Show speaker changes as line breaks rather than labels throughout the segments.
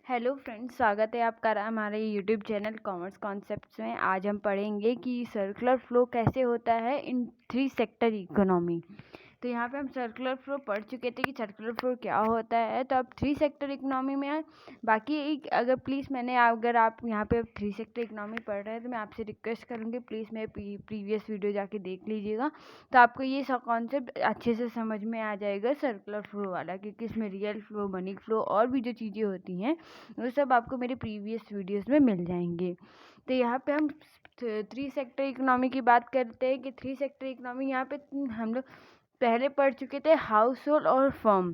Hello friends, स्वागत है आपका हमारे यूट्यूब चैनल कॉमर्स कॉन्सेप्ट्स में। आज हम पढ़ेंगे कि सर्कुलर फ्लो कैसे होता है इन 3 सेक्टर इकोनॉमी। तो यहाँ पे हम सर्कुलर फ्लो पढ़ चुके थे कि सर्कुलर फ्लो क्या होता है। तो अब 3 सेक्टर इकोनॉमी में बाकी अगर प्लीज़ अगर आप यहाँ पे 3 सेक्टर इकोनॉमी पढ़ रहे हैं तो मैं आपसे रिक्वेस्ट करूँगी प्लीज़ मेरे प्रीवियस वीडियो जाके देख लीजिएगा। तो आपको ये सब कॉन्सेप्ट अच्छे से समझ में आ जाएगा सर्कुलर फ्लो वाला, क्योंकि इसमें रियल फ्लो, मनी फ्लो और भी जो चीज़ें होती हैं वो सब आपको मेरे प्रीवियस वीडियोस में मिल जाएंगे। तो यहाँ पे हम 3 सेक्टर इकोनॉमी की बात करते हैं कि 3 सेक्टर इकोनॉमी यहाँ पे हम लोग पहले पढ़ चुके थे हाउस होल्ड और फर्म।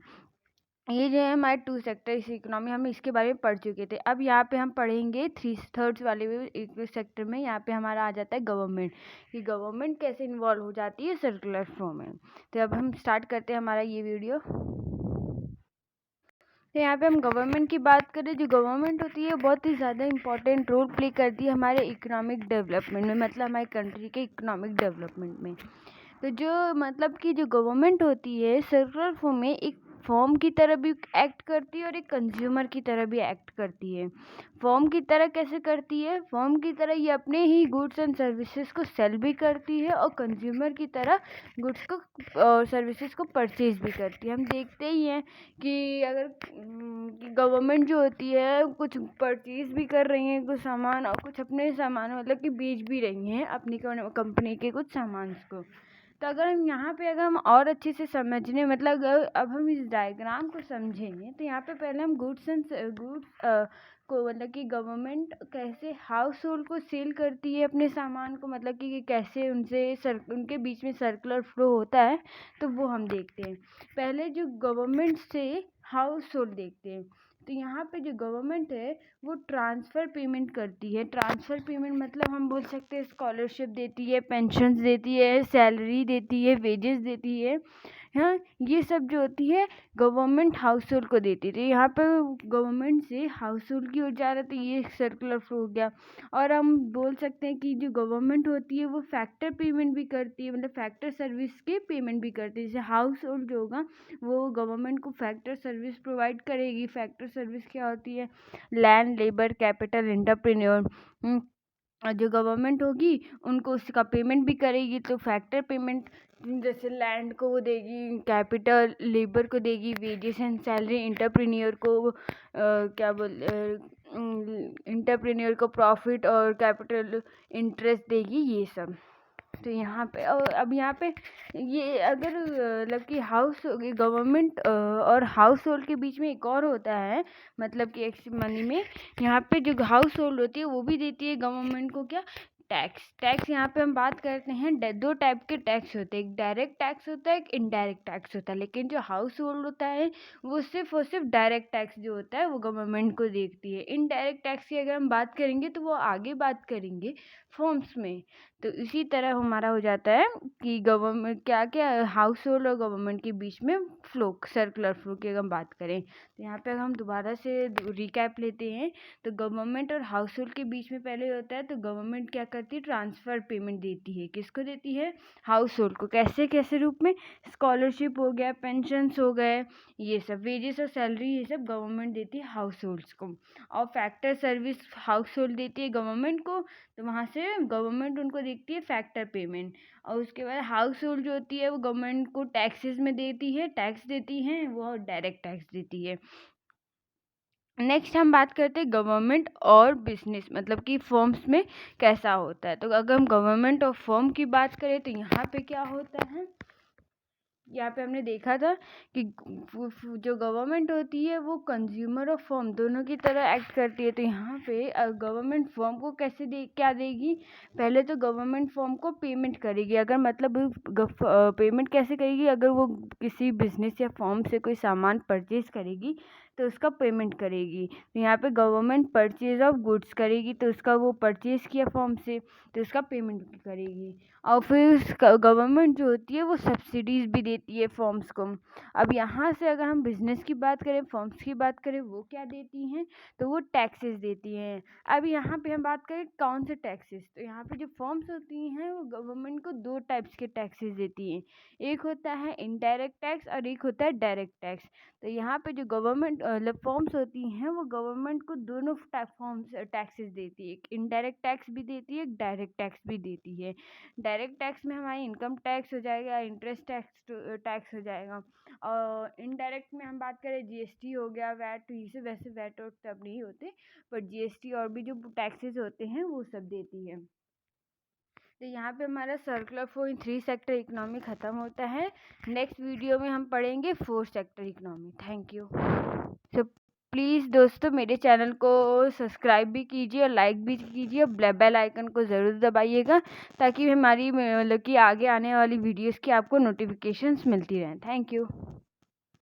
ये जो है हमारे 2 सेक्टर इकोनॉमी, हम इसके बारे में पढ़ चुके थे। अब यहाँ पे हम पढ़ेंगे 3/3 वाले एक सेक्टर में। यहाँ पे हमारा आ जाता है गवर्नमेंट, कि गवर्नमेंट कैसे इन्वॉल्व हो जाती है सर्कुलर फ्लो में। तो अब हम स्टार्ट करते हैं हमारा ये वीडियो। तो यहाँ पे हम गवर्नमेंट की बात करें, जो गवर्नमेंट होती है बहुत ही ज़्यादा इंपॉर्टेंट रोल प्ले करती है हमारे इकोनॉमिक डेवलपमेंट में, मतलब हमारे कंट्री के इकोनॉमिक डेवलपमेंट में। तो जो मतलब कि जो गवर्नमेंट होती है सर्कुलर फॉर्म में एक फॉर्म की तरह भी एक्ट करती है और एक कंज्यूमर की तरह भी एक्ट करती है। फॉर्म की तरह कैसे करती है? फॉर्म की तरह ये अपने ही गुड्स एंड सर्विसेज को सेल भी करती है और कंज्यूमर की तरह गुड्स को और सर्विसेज को परचेज भी करती है। हम देखते ही हैं कि अगर गवर्नमेंट जो होती है कुछ परचेज भी कर रही है कुछ सामान, और कुछ अपने सामान मतलब कि बेच भी रही हैं अपनी कंपनी के कुछ सामान को। तो अगर हम और अच्छे से समझने मतलब अब हम इस डायग्राम को समझेंगे तो यहाँ पे पहले हम गुड्स को मतलब कि गवर्नमेंट कैसे हाउस होल्ड को सेल करती है अपने सामान को, मतलब कि कैसे उनके बीच में सर्कुलर फ्लो होता है, तो वो हम देखते हैं। पहले जो गवर्नमेंट से हाउस होल्ड देखते हैं। तो यहाँ पे जो गवर्नमेंट है वो ट्रांसफ़र पेमेंट करती है। ट्रांसफ़र पेमेंट मतलब हम बोल सकते हैं स्कॉलरशिप देती है, पेंशन्स देती है, सैलरी देती है, वेजेस देती है। हाँ, ये सब जो होती है गवर्नमेंट हाउस होल्ड को देती है। तो यहाँ पर गवर्नमेंट से हाउस होल्ड की ओर जा रहा, तो ये सर्कुलर फ्लो हो गया। और हम बोल सकते हैं कि जो गवर्नमेंट होती है वो फैक्टर पेमेंट भी करती है, मतलब फैक्टर सर्विस के पेमेंट भी करती है। जैसे हाउस होल्ड जो होगा वो गवर्नमेंट को फैक्टर सर्विस प्रोवाइड करेगी। फैक्टर सर्विस क्या होती है? Land, labour, capital, entrepreneur. जो गवर्नमेंट होगी उनको उसका पेमेंट भी करेगी। तो फैक्टर पेमेंट जैसे लैंड को वो देगी, कैपिटल लेबर को देगी, वेजेस एंड सैलरी एंटरप्रेन्योर को एंटरप्रेन्योर को प्रॉफिट और कैपिटल इंटरेस्ट देगी, ये सब। तो यहाँ पे अब यहाँ पे ये अगर मतलब कि गवर्नमेंट और हाउस होल्ड के बीच में एक और होता है, मतलब कि एक मनी में यहाँ पे जो हाउस होल्ड होती है वो भी देती है गवर्नमेंट को क्या? टैक्स। यहाँ पे हम बात करते हैं 2 टाइप के टैक्स होते हैं, एक डायरेक्ट टैक्स होता है, एक इनडायरेक्ट टैक्स होता है। लेकिन जो हाउस होल्ड होता है वो सिर्फ और सिर्फ डायरेक्ट टैक्स जो होता है वो गवर्नमेंट को देखती है। इनडायरेक्ट टैक्स की अगर हम बात करेंगे तो वो आगे बात करेंगे फॉर्म्स में। तो इसी तरह हमारा हो जाता है कि गवर्नमेंट क्या क्या हाउस होल्ड और गवर्नमेंट के बीच में फ्लो, सर्कुलर फ्लो की अगर हम बात करें तो यहाँ पे अगर हम दोबारा से रिकैप लेते हैं तो गवर्नमेंट और हाउस होल्ड के बीच में पहले होता है तो गवर्नमेंट क्या करती है? ट्रांसफ़र पेमेंट देती है। किसको देती है? हाउस होल्ड को। कैसे कैसे रूप में? स्कॉलरशिप हो गया, पेंशन्स हो गए, ये सब वेजेस और सैलरी, ये सब गवर्नमेंट देती है हाउस होल्ड्स को। और फैक्टर सर्विस हाउस होल्ड देती है गवर्नमेंट को, तो वहाँ से गवर्नमेंट उनको देखती है फैक्टर पेमेंट। और उसके बाद हाउस होल्ड जो होती है वो गवर्नमेंट को टैक्सेस में देती है, टैक्स देती हैं वो, डायरेक्ट टैक्स देती है। नेक्स्ट हम बात करते हैं गवर्नमेंट और बिजनेस, मतलब कि फर्म्स में कैसा होता है। तो अगर हम गवर्नमेंट और फर्म की बात करें तो यहाँ पे क्या होता है? यहाँ पे हमने देखा था कि जो गवर्नमेंट होती है वो कंज्यूमर और फर्म दोनों की तरह एक्ट करती है। तो यहाँ पे गवर्नमेंट फर्म को क्या देगी? पहले तो गवर्नमेंट फर्म को पेमेंट करेगी, अगर मतलब पेमेंट कैसे करेगी? अगर वो किसी बिजनेस या फर्म से कोई सामान परचेज करेगी तो उसका पेमेंट करेगी। तो यहाँ पे गवर्नमेंट परचेज ऑफ गुड्स करेगी, तो उसका वो परचेज किया फर्म से तो उसका पेमेंट करेगी। और फिर गवर्नमेंट जो होती है वो सब्सिडीज़ भी देती है फर्म्स को। अब यहाँ से अगर हम बिजनेस की बात करें, फर्म्स की बात करें, वो क्या देती हैं? तो वो टैक्सेस देती हैं। अब यहाँ पे हम बात करें कौन से टैक्सेस, तो यहाँ पे जो फर्म्स होती हैं वो गवर्नमेंट को 2 टाइप्स के टैक्सेस देती हैं। एक होता है इनडायरेक्ट टैक्स और एक होता है डायरेक्ट टैक्स। तो यहाँ पे जो गवर्नमेंट मतलब फॉर्म्स होती हैं वो गवर्नमेंट को दोनों फॉर्म्स टैक्सेस देती है, एक इनडायरेक्ट टैक्स भी देती है, एक डायरेक्ट टैक्स भी देती है। डायरेक्ट टैक्स में हमारी इनकम टैक्स हो जाएगा, इंटरेस्ट टैक्स हो जाएगा, और इनडायरेक्ट में हम बात करें जीएसटी हो गया, वैट, इसे वैसे वैट और सब नहीं होते, पर जीएसटी और भी जो टैक्सेस होते हैं वो सब देती है। तो यहाँ पे हमारा circular flow in 3 sector economy ख़त्म होता है। नेक्स्ट वीडियो में हम पढ़ेंगे 4 sector economy. Thank you. So please दोस्तों मेरे चैनल को सब्सक्राइब भी कीजिए और लाइक भी कीजिए, और बेल आइकन को ज़रूर दबाइएगा ताकि हमारी मतलब कि आगे आने वाली वीडियोस की आपको नोटिफिकेशंस मिलती रहें। Thank you.